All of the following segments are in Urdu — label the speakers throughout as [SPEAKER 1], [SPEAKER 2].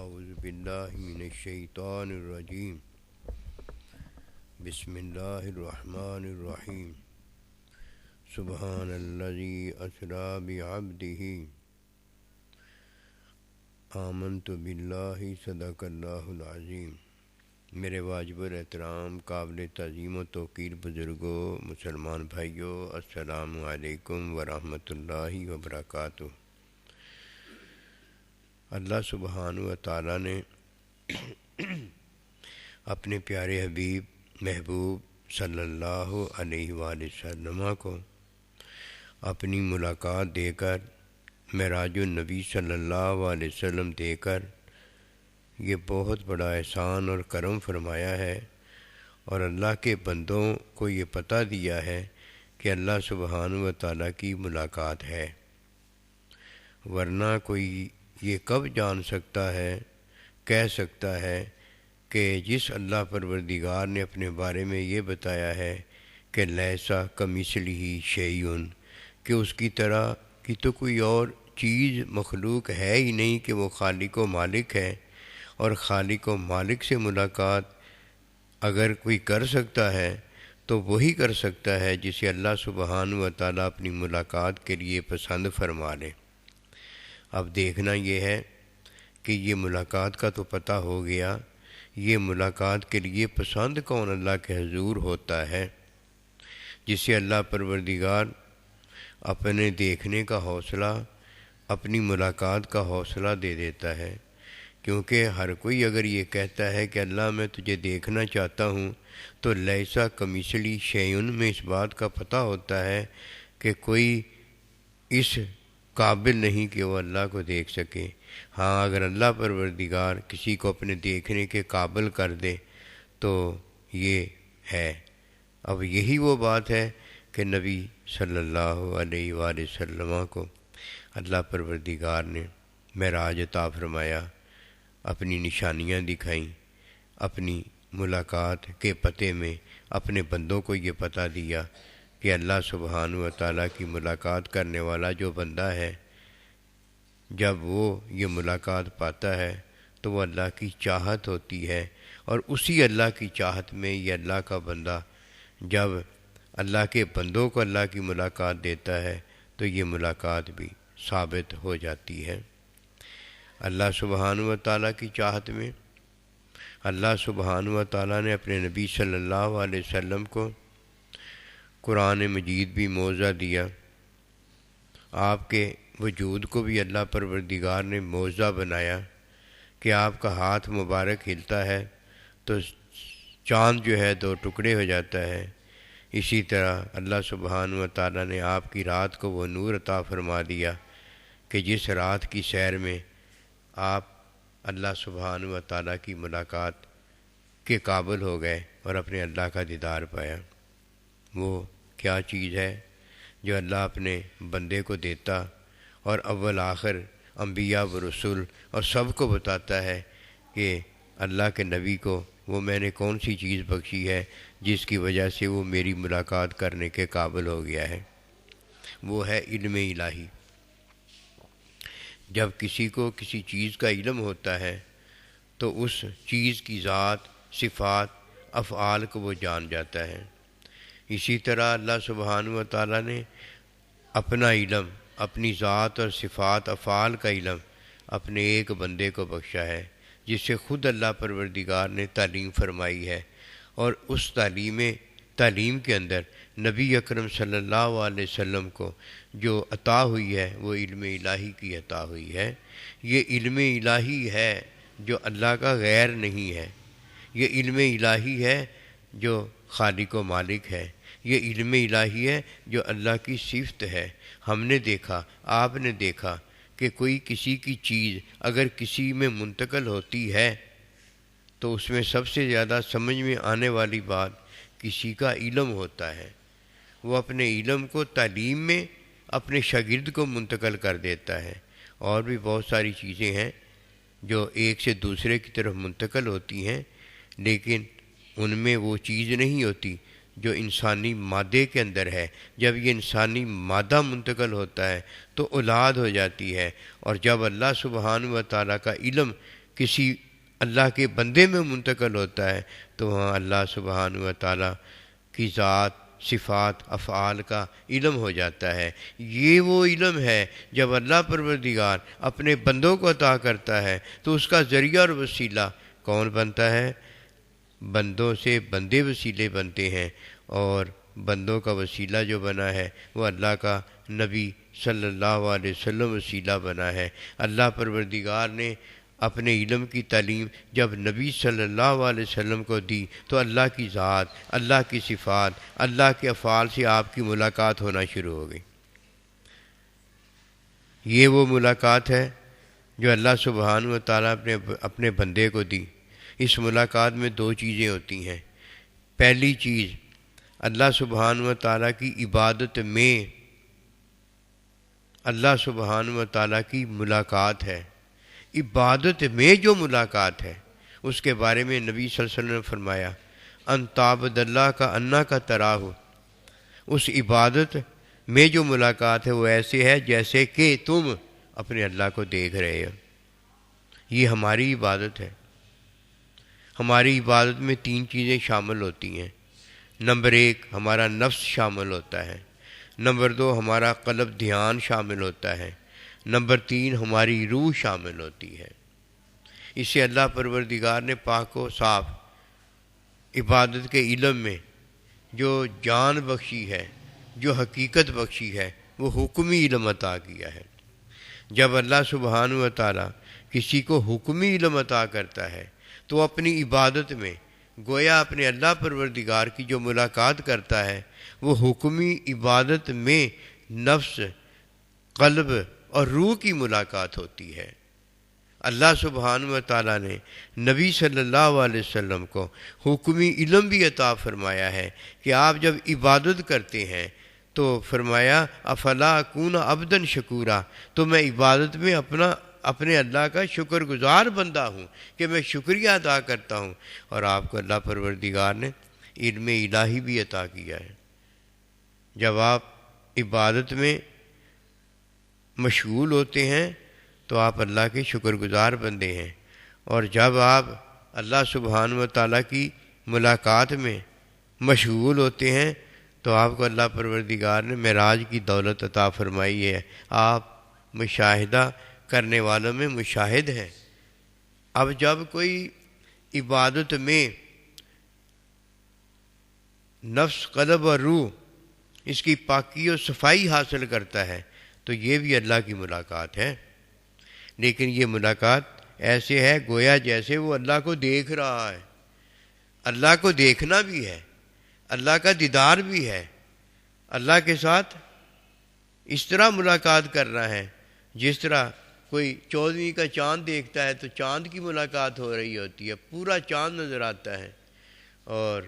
[SPEAKER 1] اعوذ باللہ من الشیطان الرجیم بسم اللہ الرحمن الرحیم سبحان الذی اسری بعبدہ آمنت باللہ صدق اللہ العظیم۔ میرے واجب الاحترام قابل تعظیم و توقیر بزرگوں، مسلمان بھائیوں، السلام علیکم ورحمۃ اللہ وبرکاتہ۔ اللہ سبحانہ و تعالیٰ نے اپنے پیارے حبیب محبوب صلی اللہ علیہ وآلہ وسلم کو اپنی ملاقات دے کر، معراج النبی صلی اللہ علیہ وسلم دے کر یہ بہت بڑا احسان اور کرم فرمایا ہے، اور اللہ کے بندوں کو یہ پتہ دیا ہے کہ اللہ سبحانہ و تعالیٰ کی ملاقات ہے، ورنہ کوئی یہ کب جان سکتا ہے، کہہ سکتا ہے کہ جس اللہ پروردگار نے اپنے بارے میں یہ بتایا ہے کہ لیسا کمثلہ شیء، کہ اس کی طرح کی تو کوئی اور چیز مخلوق ہے ہی نہیں، کہ وہ خالق و مالک ہے، اور خالق و مالک سے ملاقات اگر کوئی کر سکتا ہے تو وہی کر سکتا ہے جسے اللہ سبحانہ و تعالیٰ اپنی ملاقات کے لیے پسند فرما لے۔ اب دیکھنا یہ ہے کہ یہ ملاقات کا تو پتہ ہو گیا، یہ ملاقات کے لیے پسند کون اللہ کے حضور ہوتا ہے، جسے اللہ پروردگار اپنے دیکھنے کا حوصلہ، اپنی ملاقات کا حوصلہ دے دیتا ہے۔ کیونکہ ہر کوئی اگر یہ کہتا ہے کہ اللہ میں تجھے دیکھنا چاہتا ہوں، تو لیسا کمثلہ شیء میں اس بات کا پتہ ہوتا ہے کہ کوئی اس قابل نہیں کہ وہ اللہ کو دیکھ سکے۔ ہاں، اگر اللہ پروردگار کسی کو اپنے دیکھنے کے قابل کر دے تو یہ ہے۔ اب یہی وہ بات ہے کہ نبی صلی اللہ علیہ وآلہ وسلم کو اللہ پروردگار نے معراج عطا فرمایا، اپنی نشانیاں دکھائیں، اپنی ملاقات کے پتے میں اپنے بندوں کو یہ پتہ دیا کہ اللہ سبحانہ و تعالیٰ کی ملاقات کرنے والا جو بندہ ہے، جب وہ یہ ملاقات پاتا ہے تو وہ اللہ کی چاہت ہوتی ہے، اور اسی اللہ کی چاہت میں یہ اللہ کا بندہ جب اللہ کے بندوں کو اللہ کی ملاقات دیتا ہے تو یہ ملاقات بھی ثابت ہو جاتی ہے۔ اللہ سبحانہ و تعالیٰ کی چاہت میں اللہ سبحانہ و تعالیٰ نے اپنے نبی صلی اللہ علیہ وسلم کو قرآن مجید بھی معجزہ دیا، آپ کے وجود کو بھی اللہ پروردگار نے معجزہ بنایا کہ آپ کا ہاتھ مبارک ہلتا ہے تو چاند جو ہے دو ٹکڑے ہو جاتا ہے۔ اسی طرح اللہ سبحانہ و تعالیٰ نے آپ کی رات کو وہ نور عطا فرما دیا کہ جس رات کی سیر میں آپ اللہ سبحانہ و تعالیٰ کی ملاقات کے قابل ہو گئے اور اپنے اللہ کا دیدار پایا۔ وہ کیا چیز ہے جو اللہ اپنے بندے کو دیتا اور اول آخر انبیاء و رسول اور سب کو بتاتا ہے کہ اللہ کے نبی کو وہ میں نے کون سی چیز بخشی ہے جس کی وجہ سے وہ میری ملاقات کرنے کے قابل ہو گیا ہے۔ وہ ہے علم الہی۔ جب کسی کو کسی چیز کا علم ہوتا ہے تو اس چیز کی ذات، صفات، افعال کو وہ جان جاتا ہے۔ اسی طرح اللہ سبحانہ و تعالیٰ نے اپنا علم، اپنی ذات اور صفات، افعال کا علم اپنے ایک بندے کو بخشا ہے، جس سے خود اللہ پروردگار نے تعلیم فرمائی ہے، اور اس تعلیم کے اندر نبی اکرم صلی اللہ علیہ وسلم کو جو عطا ہوئی ہے وہ علم الہی کی عطا ہوئی ہے۔ یہ علم الہی ہے جو اللہ کا غیر نہیں ہے، یہ علم الہی ہے جو خالق و مالک ہے، یہ علم الہی ہے جو اللہ کی صفت ہے۔ ہم نے دیکھا، آپ نے دیکھا کہ کوئی کسی کی چیز اگر کسی میں منتقل ہوتی ہے تو اس میں سب سے زیادہ سمجھ میں آنے والی بات کسی کا علم ہوتا ہے۔ وہ اپنے علم کو تعلیم میں اپنے شاگرد کو منتقل کر دیتا ہے۔ اور بھی بہت ساری چیزیں ہیں جو ایک سے دوسرے کی طرف منتقل ہوتی ہیں، لیکن ان میں وہ چیز نہیں ہوتی جو انسانی مادے کے اندر ہے۔ جب یہ انسانی مادہ منتقل ہوتا ہے تو اولاد ہو جاتی ہے، اور جب اللہ سبحانہ و تعالیٰ کا علم کسی اللہ کے بندے میں منتقل ہوتا ہے تو وہاں اللہ سبحانہ و تعالیٰ کی ذات، صفات، افعال کا علم ہو جاتا ہے۔ یہ وہ علم ہے جب اللہ پروردگار اپنے بندوں کو عطا کرتا ہے تو اس کا ذریعہ اور وسیلہ کون بنتا ہے؟ بندوں سے بندے وسیلے بنتے ہیں، اور بندوں کا وسیلہ جو بنا ہے وہ اللہ کا نبی صلی اللہ علیہ وسلم وسیلہ بنا ہے۔ اللہ پروردگار نے اپنے علم کی تعلیم جب نبی صلی اللہ علیہ وسلم کو دی تو اللہ کی ذات، اللہ کی صفات، اللہ کے افعال سے آپ کی ملاقات ہونا شروع ہو گئی۔ یہ وہ ملاقات ہے جو اللہ سبحانہ و تعالیٰ نے اپنے بندے کو دی۔ اس ملاقات میں دو چیزیں ہوتی ہیں۔ پہلی چیز، اللہ سبحانہ و تعالیٰ کی عبادت میں اللہ سبحانہ و تعالیٰ کی ملاقات ہے۔ عبادت میں جو ملاقات ہے اس کے بارے میں نبی صلی اللہ علیہ وسلم نے فرمایا، ان تعبد اللہ کا انا کا تراہ، اس عبادت میں جو ملاقات ہے وہ ایسے ہے جیسے کہ تم اپنے اللہ کو دیکھ رہے ہو۔ یہ ہماری عبادت ہے۔ ہماری عبادت میں تین چیزیں شامل ہوتی ہیں۔ نمبر ایک، ہمارا نفس شامل ہوتا ہے۔ نمبر دو، ہمارا قلب دھیان شامل ہوتا ہے۔ نمبر تین، ہماری روح شامل ہوتی ہے۔ اسے اللہ پروردگار نے پاک و صاف عبادت کے علم میں جو جان بخشی ہے، جو حقیقت بخشی ہے، وہ حکمی علم عطا کیا ہے۔ جب اللہ سبحانہ و تعالیٰ کسی کو حکمی علم عطا کرتا ہے تو اپنی عبادت میں گویا اپنے اللہ پروردگار کی جو ملاقات کرتا ہے وہ حکمی عبادت میں نفس، قلب اور روح کی ملاقات ہوتی ہے۔ اللہ سبحانہ و تعالیٰ نے نبی صلی اللہ علیہ وسلم کو حکمی علم بھی عطا فرمایا ہے کہ آپ جب عبادت کرتے ہیں تو فرمایا افلا اکون عبدا شکورا، تو میں عبادت میں اپنے اللہ کا شکر گزار بندہ ہوں کہ میں شکریہ ادا کرتا ہوں۔ اور آپ کو اللہ پروردگار نے علم الہی بھی عطا کیا ہے۔ جب آپ عبادت میں مشغول ہوتے ہیں تو آپ اللہ کے شکر گزار بندے ہیں، اور جب آپ اللہ سبحانہ و تعالیٰ کی ملاقات میں مشغول ہوتے ہیں تو آپ کو اللہ پروردگار نے معراج کی دولت عطا فرمائی ہے۔ آپ مشاہدہ کرنے والوں میں مشاہد ہیں۔ اب جب کوئی عبادت میں نفس، قلب اور روح اس کی پاکی و صفائی حاصل کرتا ہے تو یہ بھی اللہ کی ملاقات ہے۔ لیکن یہ ملاقات ایسے ہے گویا جیسے وہ اللہ کو دیکھ رہا ہے۔ اللہ کو دیکھنا بھی ہے، اللہ کا دیدار بھی ہے، اللہ کے ساتھ اس طرح ملاقات کرنا ہے جس طرح کوئی 14ویں کا چاند دیکھتا ہے تو چاند کی ملاقات ہو رہی ہوتی ہے، پورا چاند نظر آتا ہے۔ اور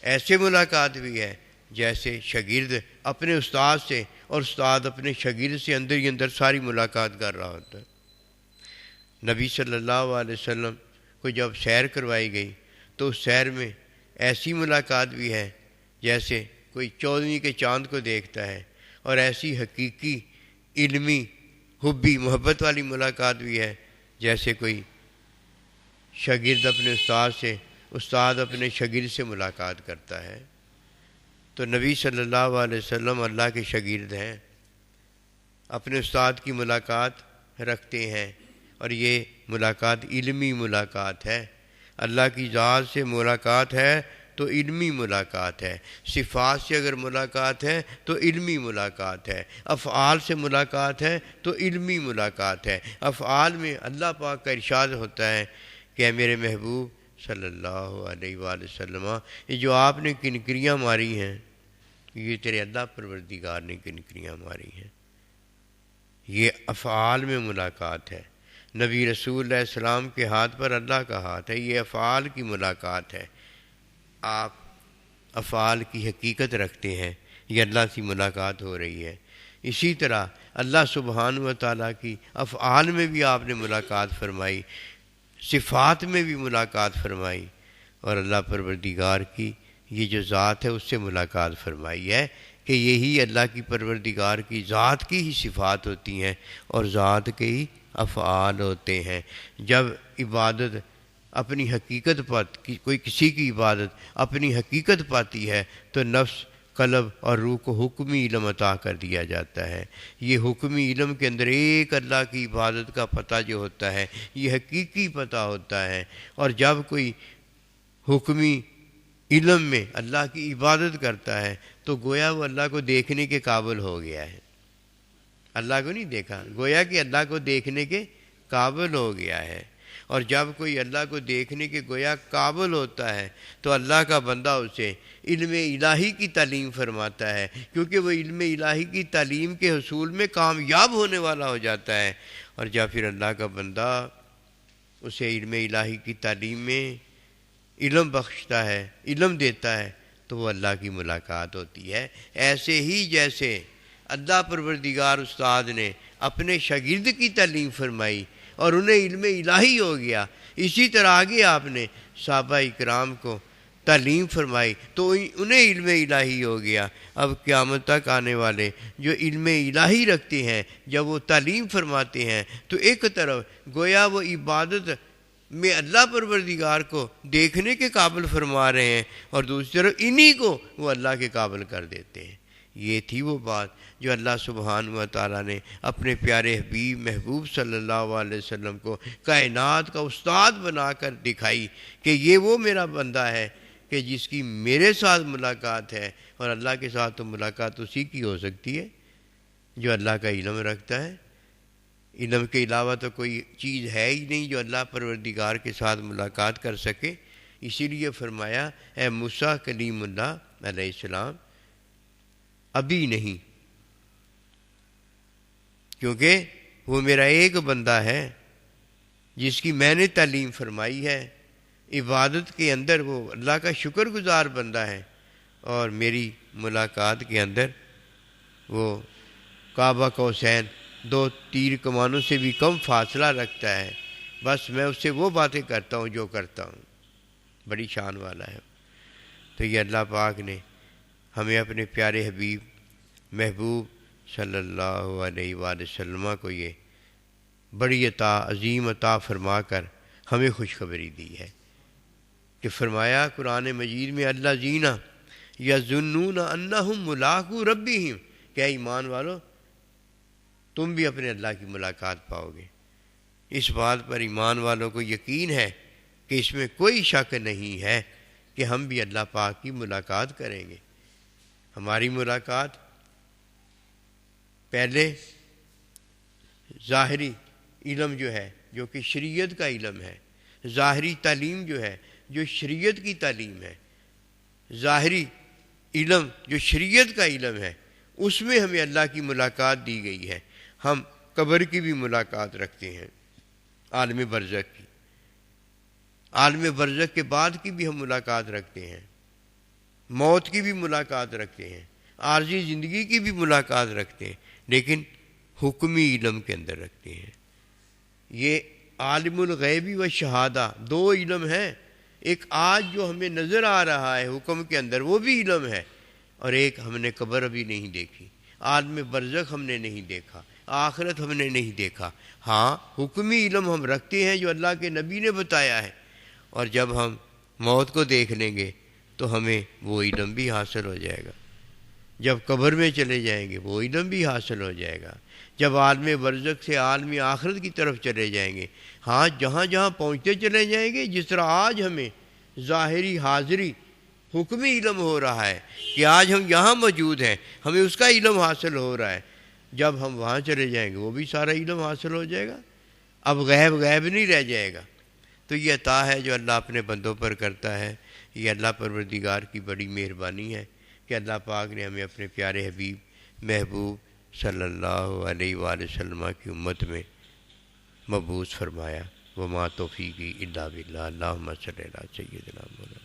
[SPEAKER 1] ایسے ملاقات بھی ہے جیسے شاگرد اپنے استاد سے اور استاد اپنے شاگرد سے اندر ہی اندر ساری ملاقات کر رہا ہوتا ہے۔ نبی صلی اللہ علیہ وسلم کو جب سیر کروائی گئی تو اس سیر میں ایسی ملاقات بھی ہے جیسے کوئی 14ویں کے چاند کو دیکھتا ہے، اور ایسی حقیقی علمی حبی محبت والی ملاقات بھی ہے جیسے کوئی شاگرد اپنے استاد سے، استاد اپنے شاگرد سے ملاقات کرتا ہے۔ تو نبی صلی اللہ علیہ وسلم اللہ کے شاگرد ہیں، اپنے استاد کی ملاقات رکھتے ہیں، اور یہ ملاقات علمی ملاقات ہے۔ اللہ کی ذات سے ملاقات ہے تو علمی ملاقات ہے، صفات سے اگر ملاقات ہے تو علمی ملاقات ہے، افعال سے ملاقات ہے تو علمی ملاقات ہے۔ افعال میں اللہ پاک کا ارشاد ہوتا ہے کہ اے میرے محبوب صلی اللہ علیہ وآلہ وسلم، یہ جو آپ نے کنکریاں ماری ہیں یہ تیرے اللہ پروردگار نے کنکریاں ماری ہیں۔ یہ افعال میں ملاقات ہے۔ نبی رسول علیہ السلام کے ہاتھ پر اللہ کا ہاتھ ہے، یہ افعال کی ملاقات ہے۔ آپ افعال کی حقیقت رکھتے ہیں، یہ اللہ سے ملاقات ہو رہی ہے۔ اسی طرح اللہ سبحانہ و تعالیٰ کی افعال میں بھی آپ نے ملاقات فرمائی، صفات میں بھی ملاقات فرمائی، اور اللہ پروردگار کی یہ جو ذات ہے اس سے ملاقات فرمائی ہے کہ یہی اللہ کی پروردگار کی ذات کی ہی صفات ہوتی ہیں اور ذات کے ہی افعال ہوتے ہیں۔ جب عبادت اپنی حقیقت کوئی کسی کی عبادت اپنی حقیقت پاتی ہے تو نفس، قلب اور روح کو حکمی علم عطا کر دیا جاتا ہے۔ یہ حکمی علم کے اندر ایک اللہ کی عبادت کا پتہ جو ہوتا ہے یہ حقیقی پتہ ہوتا ہے، اور جب کوئی حکمی علم میں اللہ کی عبادت کرتا ہے تو گویا وہ اللہ کو دیکھنے کے قابل ہو گیا ہے۔ اللہ کو نہیں دیکھا، گویا کہ اللہ کو دیکھنے کے قابل ہو گیا ہے۔ اور جب کوئی اللہ کو دیکھنے کے گویا قابل ہوتا ہے تو اللہ کا بندہ اسے علم الہی کی تعلیم فرماتا ہے، کیونکہ وہ علم الہی کی تعلیم کے حصول میں کامیاب ہونے والا ہو جاتا ہے۔ اور جب پھر اللہ کا بندہ اسے علم الہی کی تعلیم میں علم بخشتا ہے، علم دیتا ہے، تو وہ اللہ کی ملاقات ہوتی ہے۔ ایسے ہی جیسے اللہ پروردگار استاد نے اپنے شاگرد کی تعلیم فرمائی اور انہیں علم الہی ہو گیا، اسی طرح آگے آپ نے صحابہ اکرام کو تعلیم فرمائی تو انہیں علم الہی ہو گیا۔ اب قیامت تک آنے والے جو علم الہی رکھتے ہیں جب وہ تعلیم فرماتے ہیں تو ایک طرف گویا وہ عبادت میں اللہ پروردگار کو دیکھنے کے قابل فرما رہے ہیں، اور دوسری طرف انہی کو وہ اللہ کے قابل کر دیتے ہیں۔ یہ تھی وہ بات جو اللہ سبحانہ و تعالیٰ نے اپنے پیارے حبیب محبوب صلی اللہ علیہ وسلم کو کائنات کا استاد بنا کر دکھائی کہ یہ وہ میرا بندہ ہے کہ جس کی میرے ساتھ ملاقات ہے، اور اللہ کے ساتھ تو ملاقات اسی کی ہو سکتی ہے جو اللہ کا علم رکھتا ہے۔ علم کے علاوہ تو کوئی چیز ہے ہی نہیں جو اللہ پروردگار کے ساتھ ملاقات کر سکے۔ اسی لیے فرمایا اے موسیٰ کلیم اللہ علیہ السلام ابھی نہیں، کیونکہ وہ میرا ایک بندہ ہے جس کی میں نے تعلیم فرمائی ہے۔ عبادت کے اندر وہ اللہ کا شکر گزار بندہ ہے، اور میری ملاقات کے اندر وہ کعبہ قوسین 2 تیر کمانوں سے بھی کم فاصلہ رکھتا ہے، بس میں اس سے وہ باتیں کرتا ہوں جو کرتا ہوں۔ بڑی شان والا ہے۔ تو یہ اللہ پاک نے ہمیں اپنے پیارے حبیب محبوب صلی اللہ علیہ وآلہ وسلم کو یہ بڑی عظیم عطا فرما کر ہمیں خوشخبری دی ہے کہ فرمایا قرآن مجید میں اللہ زینہ یظنون انہم ملاقو ربہم، کیا ایمان والو تم بھی اپنے اللہ کی ملاقات پاؤ گے۔ اس بات پر ایمان والوں کو یقین ہے کہ اس میں کوئی شک نہیں ہے کہ ہم بھی اللہ پاک کی ملاقات کریں گے۔ ہماری ملاقات پہلے ظاہری علم جو ہے جو کہ شریعت کا علم ہے، ظاہری تعلیم جو ہے جو شریعت کی تعلیم ہے، ظاہری علم جو شریعت کا علم ہے، اس میں ہمیں اللہ کی ملاقات دی گئی ہے۔ ہم قبر کی بھی ملاقات رکھتے ہیں، عالم برزخ کی، عالم برزخ کے بعد کی بھی ہم ملاقات رکھتے ہیں، موت کی بھی ملاقات رکھتے ہیں، عارضی زندگی کی بھی ملاقات رکھتے ہیں، لیکن حکمی علم کے اندر رکھتے ہیں۔ یہ عالم الغیبی و شہادہ 2 علم ہیں، ایک آج جو ہمیں نظر آ رہا ہے حکم کے اندر وہ بھی علم ہے، اور ایک ہم نے قبر ابھی نہیں دیکھی، عالم برزخ ہم نے نہیں دیکھا، آخرت ہم نے نہیں دیکھا۔ ہاں حکمی علم ہم رکھتے ہیں جو اللہ کے نبی نے بتایا ہے، اور جب ہم موت کو دیکھ لیں گے تو ہمیں وہ علم بھی حاصل ہو جائے گا، جب قبر میں چلے جائیں گے وہ علم بھی حاصل ہو جائے گا، جب عالم برزخ سے عالم آخرت کی طرف چلے جائیں گے۔ ہاں جہاں جہاں پہنچتے چلے جائیں گے، جس طرح آج ہمیں ظاہری حاضری حکمی علم ہو رہا ہے کہ آج ہم یہاں موجود ہیں، ہمیں اس کا علم حاصل ہو رہا ہے، جب ہم وہاں چلے جائیں گے وہ بھی سارا علم حاصل ہو جائے گا، اب غیب نہیں رہ جائے گا۔ تو یہ عطا ہے جو اللہ اپنے بندوں پر کرتا ہے، یہ اللہ پروردگار کی بڑی مہربانی ہے کہ اللہ پاک نے ہمیں اپنے پیارے حبیب محبوب صلی اللہ علیہ وآلہ وسلم کی امت میں مبعوث فرمایا۔ وما توفیقی الا باللہ، اللہم صلی علی سیدنا محمد۔